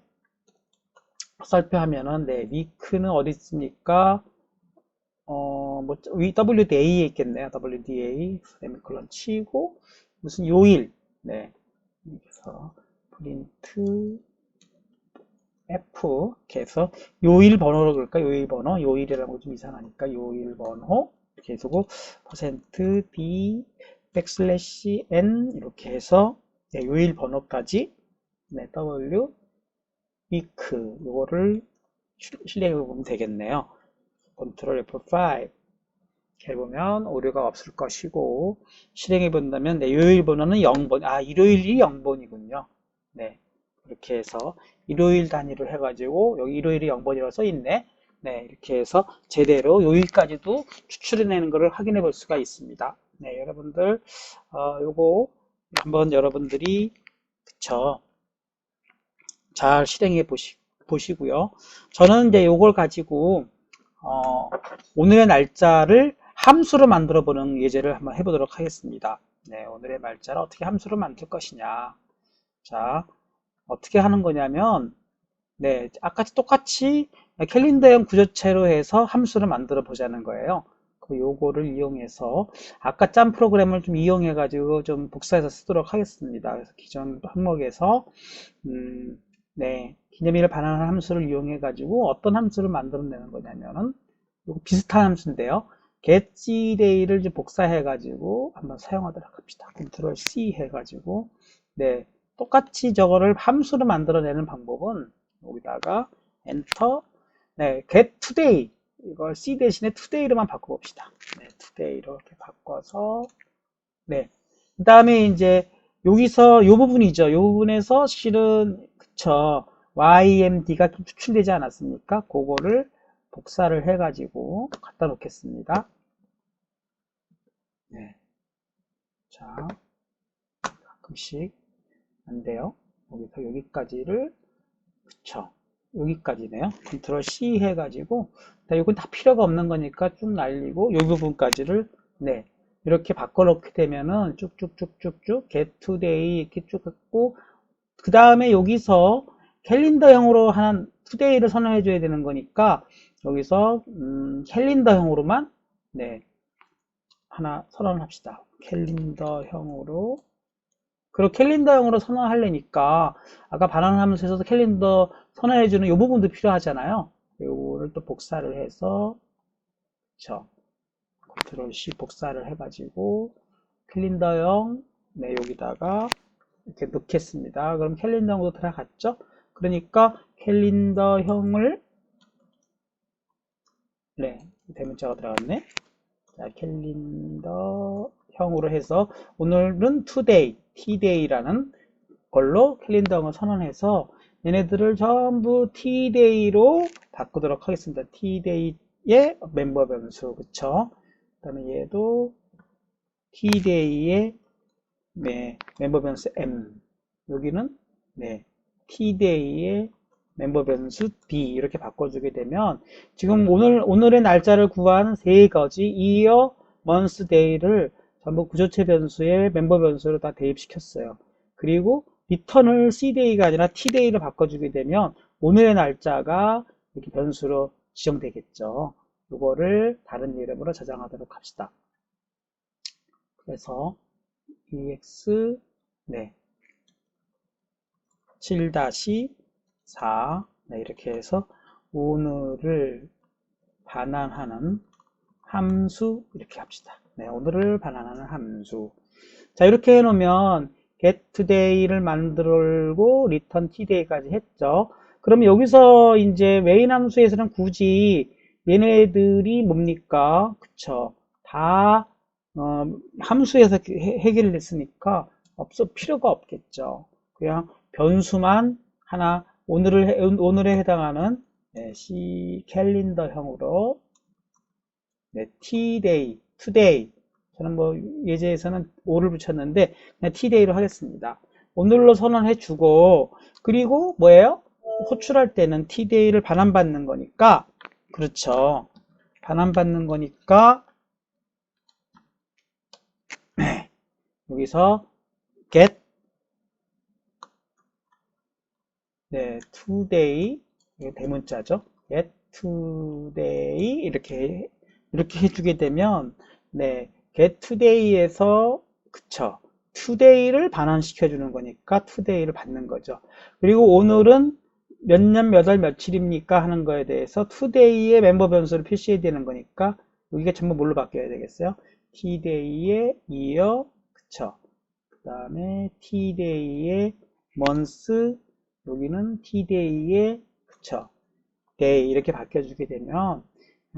살펴하면은 네 위크는 어디 있습니까? 뭐 WDA에 있겠네요. WDA 세미콜론 치고 무슨 요일 네 그래서 프린트 F 이렇게 해서 요일 번호로 그럴까? 요일 번호 요일이라고 좀 이상하니까 요일 번호 이렇게 해서 %d \n 이렇게 해서 네, 요일 번호까지 네, W week 요거를 실행해 보면 되겠네요. Ctrl F5 이렇게 해보면 오류가 없을 것이고 실행해 본다면 네, 요일 번호는 0번 일요일이 0번이군요. 네 이렇게 해서 일요일 단위로 해가지고 여기 일요일이 0번이라고 써있네. 네 이렇게 해서 제대로 요일까지도 추출해내는 것을 확인해 볼 수가 있습니다. 네 여러분들 요거 한번 여러분들이 그쵸 잘 실행해 보시고요. 저는 이제 요걸 가지고 오늘의 날짜를 함수로 만들어 보는 예제를 한번 해보도록 하겠습니다. 네, 오늘의 날짜를 어떻게 함수로 만들 것이냐. 자, 어떻게 하는 거냐면, 네, 아까 똑같이 캘린더형 구조체로 해서 함수를 만들어 보자는 거예요. 그 요거를 이용해서 아까 짠 프로그램을 좀 이용해 가지고 좀 복사해서 쓰도록 하겠습니다. 그래서 기존 항목에서 네, 기념일을 반환하는 함수를 이용해 가지고 어떤 함수를 만들어내는 거냐면은 요거 비슷한 함수인데요. getDay를 좀 복사해 가지고 한번 사용하도록 합시다. 컨트롤 C 해 가지고 네, 똑같이 저거를 함수로 만들어내는 방법은 여기다가 엔터 네, get today 이걸 C 대신에 today로만 바꿔봅시다. 네, today로 이렇게 바꿔서 네, 그 다음에 이제 여기서 요 부분이죠. 요 부분에서 실은 그쵸 YMD가 추출되지 않았습니까? 그거를 복사를 해가지고 갖다 놓겠습니다. 네, 자 가끔씩 안 돼요. 여기서 여기까지를 그쵸 여기까지네요. 컨트롤 C 해가지고 이건 다 필요가 없는 거니까 쭉 날리고 이 부분까지를 네 이렇게 바꿔놓게 되면은 쭉쭉쭉쭉쭉 get today 이렇게 쭉 갖고 그 다음에 여기서 캘린더형으로 한 today를 선언해 줘야 되는 거니까 여기서 캘린더형으로만 네 하나 선언합시다. 캘린더형으로 그리고 캘린더형으로 선언하려니까 아까 반환하면서 있어서 캘린더 선언해주는 이 부분도 필요하잖아요. 이거를 또 복사를 해서 그쵸 컨트롤 C 복사를 해가지고 캘린더형 네 여기다가 이렇게 넣겠습니다. 그럼 캘린더형도 들어갔죠? 그러니까 캘린더형을 네 대문자가 들어갔네. 자, 캘린더형으로 해서 오늘은 today, tday라는 걸로 캘린더형을 선언해서 얘네들을 전부 tday로 바꾸도록 하겠습니다. tday의 멤버 변수, 그쵸? 그 다음에 얘도 tday의 네, 멤버 변수 m, 여기는 네, tday의 멤버 변수 b 이렇게 바꿔주게 되면 지금 오늘의 날짜를 구한 세 가지 year, month, day를 전부 구조체 변수의 멤버 변수로 다 대입시켰어요. 그리고 리턴을 cday가 아니라 tday로 바꿔주게 되면 오늘의 날짜가 이렇게 변수로 지정되겠죠. 이거를 다른 이름으로 저장하도록 합시다. 그래서 ex 네 7-4 네, 이렇게 해서 오늘을 반환하는 함수 이렇게 합시다. 네, 오늘을 반환하는 함수. 자, 이렇게 해놓으면 get today를 만들고 return tday까지 했죠. 그럼 여기서 이제 메인 함수에서는 굳이 얘네들이 뭡니까? 그쵸? 다 함수에서 해결을 했으니까 필요가 없겠죠. 그냥 변수만 하나 오늘에 해당하는 네, C 캘린더형으로 네, tday, today 저는 뭐 예제에서는 5를 붙였는데 그냥 tday로 하겠습니다. 오늘로 선언해 주고 그리고 뭐예요? 호출할 때는 tday를 반환받는 거니까 그렇죠. 반환받는 거니까 여기서 get 네, today 이게 대문자죠. get today 이렇게 해주게 되면 네, get today에서 그쵸. today를 반환시켜 주는 거니까 today를 받는 거죠. 그리고 오늘은 몇 년 몇 월 며칠입니까 하는 거에 대해서 today의 멤버 변수를 표시해야 되는 거니까 여기가 전부 뭘로 바뀌어야 되겠어요? tday의 year 그쵸. 그 다음에 tday의 month 여기는 tday의 그쵸 day 이렇게 바뀌어주게 되면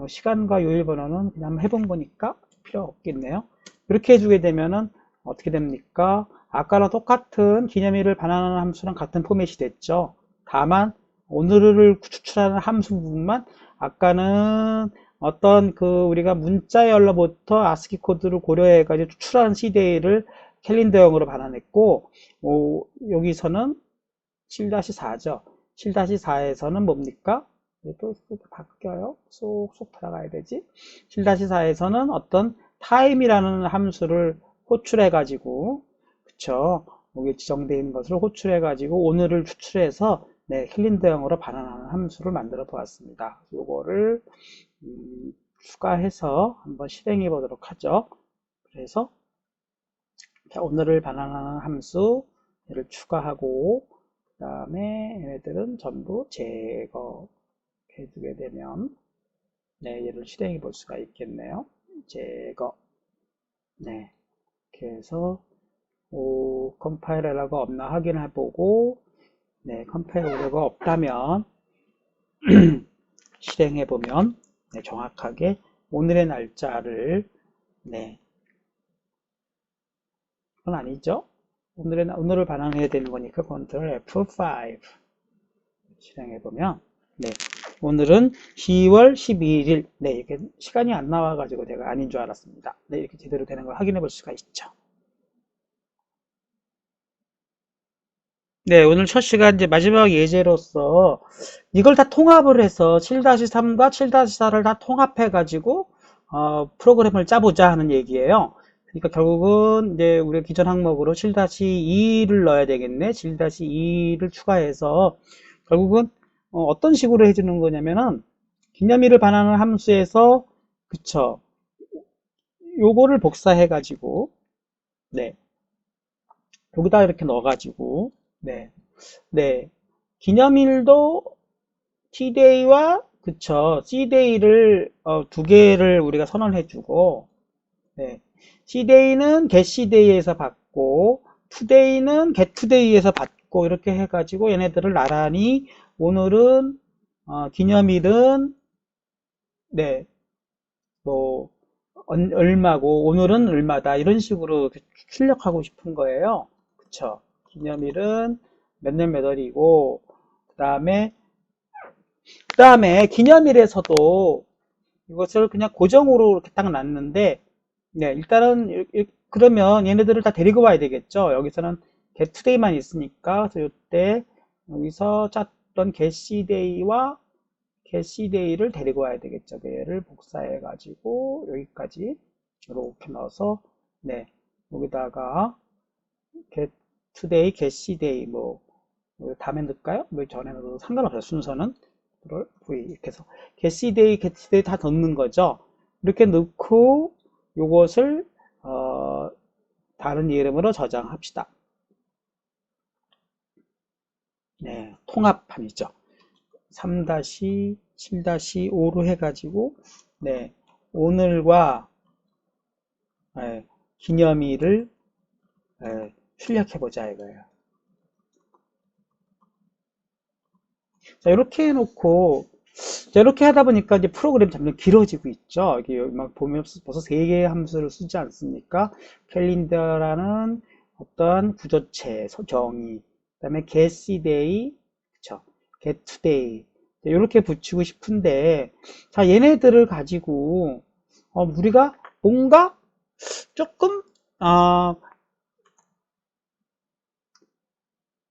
시간과 요일 번호는 그냥 한번 해본 거니까 필요 없겠네요. 이렇게 해주게 되면은 어떻게 됩니까? 아까랑 똑같은 기념일을 반환하는 함수랑 같은 포맷이 됐죠. 다만 오늘을 추출하는 함수 부분만 아까는 어떤 그 우리가 문자 열로부터 아스키 코드를 고려해 가지고 추출한 CD를 캘린더형으로 반환했고, 여기서는 7-4죠. 7-4에서는 뭡니까? 또 바뀌어요. 쏙쏙 들어가야 되지. 7-4에서는 어떤 time이라는 함수를 호출해 가지고, 그쵸? 여기 지정되어 있는 것을 호출해 가지고 오늘을 추출해서 네, 캘린더형으로 반환하는 함수를 만들어 보았습니다. 요거를 추가해서 한번 실행해 보도록 하죠. 그래서 오늘을 반환하는 함수 얘를 추가하고 그 다음에 얘네들은 전부 제거해 두게 되면 네, 얘를 실행해 볼 수가 있겠네요. 제거. 네. 그래서 컴파일 에러가 없나 확인해 보고 네, 컴파일 에러가 없다면 실행해 보면 네, 정확하게 오늘의 날짜를 네, 그건 아니죠. 오늘을 반환해야 되는 거니까 컨트롤 F5 실행해 보면 네, 오늘은 10월 12일 네, 이렇게 시간이 안 나와 가지고 제가 아닌 줄 알았습니다. 네, 이렇게 제대로 되는 걸 확인해 볼 수가 있죠. 네, 오늘 첫 시간 이제 마지막 예제로서 이걸 다 통합을 해서 7-3과 7-4를 다 통합해 가지고 프로그램을 짜보자 하는 얘기예요. 그러니까 결국은 이제 우리가 기존 항목으로 7-2를 넣어야 되겠네. 7-2를 추가해서 결국은 어떤 식으로 해주는 거냐면은 기념일을 반환하는 함수에서 그쵸. 요거를 복사해 가지고 네. 여기다 이렇게 넣어 가지고 네. 네. 기념일도 T데이와 그쵸. C데이를 두 개를 우리가 선언해 주고 네. C데이는 getC데이에서 받고 투데이는 getToday에서 받고 이렇게 해 가지고 얘네들을 나란히 오늘은 기념일은 네. 뭐 얼마고 오늘은 얼마다 이런 식으로 출력하고 싶은 거예요. 그쵸. 기념일은 몇 년 몇 월이고 그 다음에 기념일에서도 이것을 그냥 고정으로 이렇게 딱 놨는데 네, 일단은 그러면 얘네들을 다 데리고 와야 되겠죠. 여기서는 get today만 있으니까 그래서 이때 여기서 짰던 get day와 get day를 데리고 와야 되겠죠. 얘를 복사해 가지고 여기까지 이렇게 넣어서 네, 여기다가 get today, get day 뭐 다음에 넣을까요? 뭐 전에 넣어도 상관없어요. 순서는 V 이렇게 해서 get day, get day 다 넣는 거죠. 이렇게 넣고 요것을 다른 이름으로 저장합시다. 네, 통합판이죠. 3-7-5로 해가지고 네, 오늘과 네, 기념일을 네, 출력해보자 이거예요. 자, 이렇게 해놓고 자, 이렇게 하다 보니까 이제 프로그램이 점점 길어지고 있죠. 이게 막 보면 벌써 3개의 함수를 쓰지 않습니까? 캘린더라는 어떤 구조체, 정의, 그 다음에 getDay, 그쵸? getToday 이렇게 붙이고 싶은데 자, 얘네들을 가지고 우리가 뭔가 조금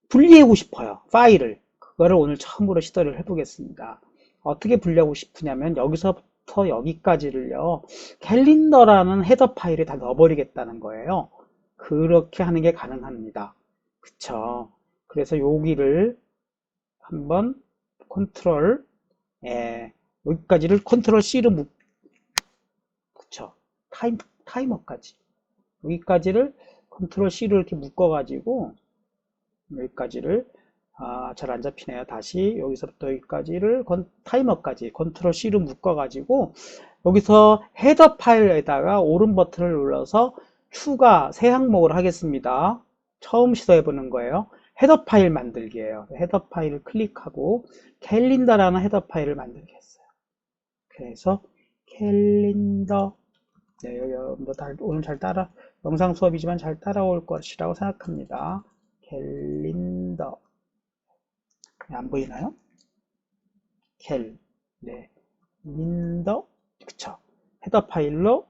분리하고 싶어요. 파일을. 그거를 오늘 처음으로 시도를 해보겠습니다. 어떻게 분리하고 싶으냐면 여기서부터 여기까지를요. 캘린더라는 헤더 파일에 다 넣어버리겠다는 거예요. 그렇게 하는 게 가능합니다. 그쵸? 그래서 여기를 한번 컨트롤 여기까지를 컨트롤 C로 그쵸? 타이머까지 여기까지를 컨트롤 C로 이렇게 묶어가지고 여기까지를 잘 안 잡히네요. 다시 여기서부터 여기까지를 타이머까지 컨트롤 C로 묶어 가지고 여기서 헤더 파일에다가 오른 버튼을 눌러서 추가 새 항목을 하겠습니다. 처음 시도해 보는 거예요. 헤더 파일 만들기예요. 헤더 파일을 클릭하고 캘린더라는 헤더 파일을 만들겠어요. 그래서 캘린더 네, 여러분도 오늘 잘 영상 수업이지만 잘 따라올 것이라고 생각합니다. 캘린더 안 보이나요? 캘 네, 린더 그쵸 헤더 파일로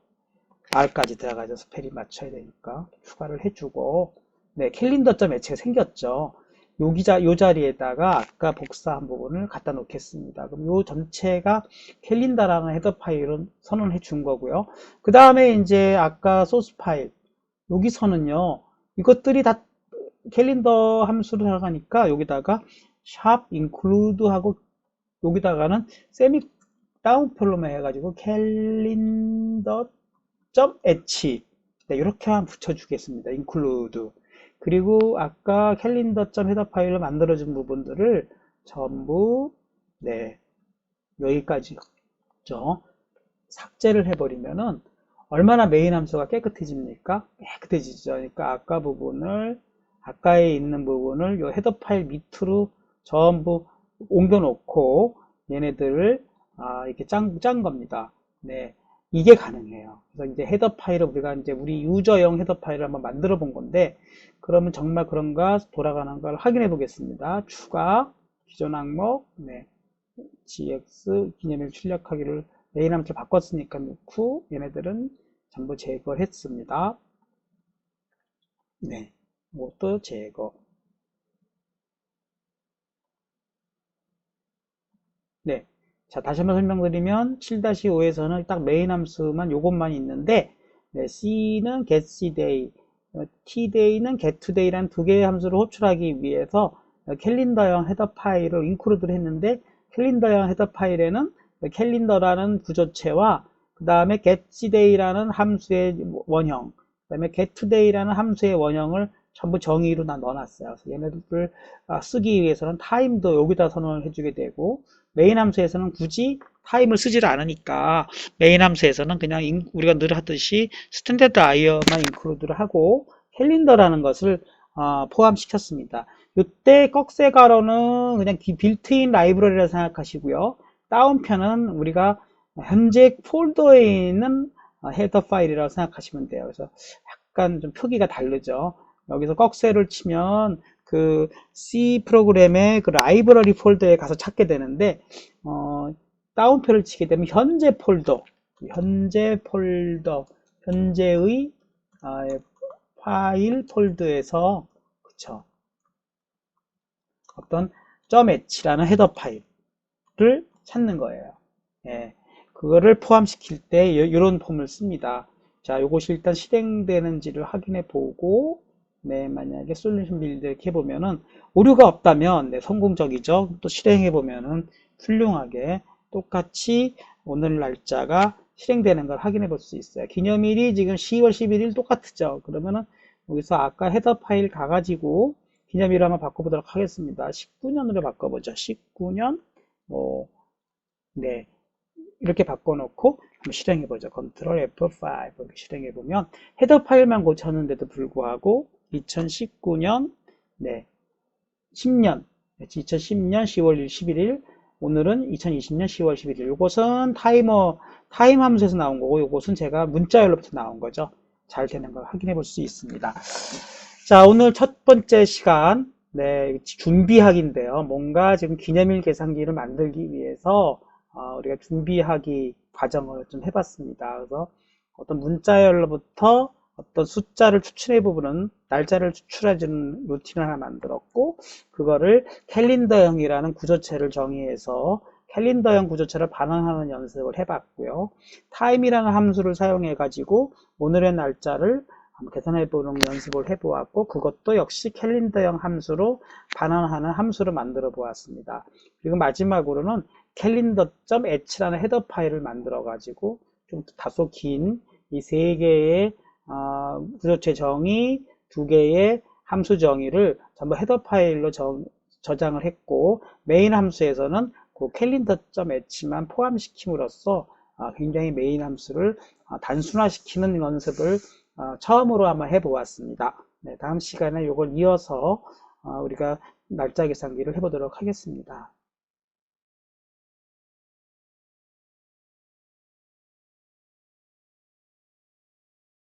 R까지 들어가죠. 스펠이 맞춰야 되니까 추가를 해주고, 네, 캘린더.h가 생겼죠. 요 자리에다가 아까 복사한 부분을 갖다 놓겠습니다. 그럼 요 전체가 캘린더라는 헤더 파일을 선언해 준 거고요. 그 다음에 이제 아까 소스 파일, 여기서는요, 이것들이 다 캘린더 함수로 들어가니까 여기다가 샵 include 하고 여기다가는 세미 다운표로만 해가지고 캘린더.h 네, 이렇게만 붙여주겠습니다. include. 그리고 아까 캘린더.헤더 파일을 만들어준 부분들을 전부 네, 여기까지죠. 삭제를 해버리면은 얼마나 메인 함수가 깨끗해집니까? 깨끗해지죠. 그러니까 아까에 있는 부분을 이 헤더 파일 밑으로 전부 옮겨 놓고 얘네들을 이렇게 짠 겁니다. 네. 이게 가능해요. 그래서 이제 헤더 파일을 우리가 이제 우리 유저용 헤더 파일을 한번 만들어 본 건데, 그러면 정말 그런가 돌아가는 걸 확인해 보겠습니다. 추가, 기존 항목, 네. gx 기념일 출력하기를 메인 함수 바꿨으니까 넣고 얘네들은 전부 제거했습니다. 네, 이것도 제거. 네, 자 다시 한번 설명드리면 7-5에서는 딱 메인 함수만 요것만 있는데, 네, C는 getCday, tday는 getToday라는 두 개의 함수를 호출하기 위해서 캘린더형 헤더 파일을 인크루드를 했는데, 캘린더형 헤더 파일에는 캘린더라는 구조체와 그 다음에 getCday라는 함수의 원형, 그 다음에 getToday라는 함수의 원형을 전부 정의로 넣어놨어요. 그래서 얘네들을 쓰기 위해서는 타임도 여기다 선언을 해주게 되고, 메인 함수에서는 굳이 타임을 쓰지를 않으니까 메인 함수에서는 그냥 우리가 늘 하듯이 스탠다드 아이어만 인크루드를 하고 캘린더라는 것을 포함시켰습니다. 이때 꺽쇠가로는 그냥 빌트인 라이브러리라 생각하시고요. 다운편은 우리가 현재 폴더에 있는 헤더 파일이라고 생각하시면 돼요. 그래서 약간 좀 표기가 다르죠. 여기서 꺽쇠를 치면 그 C 프로그램의 그 라이브러리 폴더에 가서 찾게 되는데, 다운표를 치게 되면 현재의 파일 폴더에서 그쵸, 어떤 .h라는 헤더 파일을 찾는 거예요. 예, 그거를 포함시킬 때 이런 폼을 씁니다. 자, 이것이 일단 실행되는지를 확인해 보고, 네, 만약에 솔루션 빌드 이렇게 해보면은 오류가 없다면 네, 성공적이죠. 또 실행해 보면은 훌륭하게 똑같이 오늘 날짜가 실행되는 걸 확인해 볼 수 있어요. 기념일이 지금 10월 11일 똑같죠. 그러면은 여기서 아까 헤더 파일 가가지고 기념일 한번 바꿔보도록 하겠습니다. 19년으로 바꿔보죠. 19년 네, 이렇게 바꿔놓고 한번 실행해보죠. 컨트롤 F5 이렇게 실행해보면 헤더 파일만 고쳤는데도 불구하고 2019년 네 10년 2010년 10월 11일 오늘은 2020년 10월 11일. 이것은 타임 함수에서 나온 거고, 이것은 제가 문자열로부터 나온 거죠. 잘 되는 걸 확인해 볼 수 있습니다. 자, 오늘 첫 번째 시간 네, 준비하기인데요. 뭔가 지금 기념일 계산기를 만들기 위해서 우리가 준비하기 과정을 좀 해봤습니다. 그래서 어떤 문자열로부터 어떤 숫자를 추출해보는 날짜를 추출해주는 루틴을 하나 만들었고, 그거를 캘린더형이라는 구조체를 정의해서 캘린더형 구조체를 반환하는 연습을 해봤고요. 타임이라는 함수를 사용해 가지고 오늘의 날짜를 계산해보는 연습을 해보았고, 그것도 역시 캘린더형 함수로 반환하는 함수를 만들어 보았습니다. 그리고 마지막으로는 캘린더.h라는 헤더 파일을 만들어 가지고 좀 다소 긴 이 세 개의 구조체 정의, 두 개의 함수 정의를 전부 헤더 파일로 저장을 했고, 메인 함수에서는 그 캘린더.h만 포함시킴으로써 굉장히 메인 함수를 단순화시키는 연습을 처음으로 한번 해보았습니다. 네, 다음 시간에 이걸 이어서 우리가 날짜 계산기를 해보도록 하겠습니다.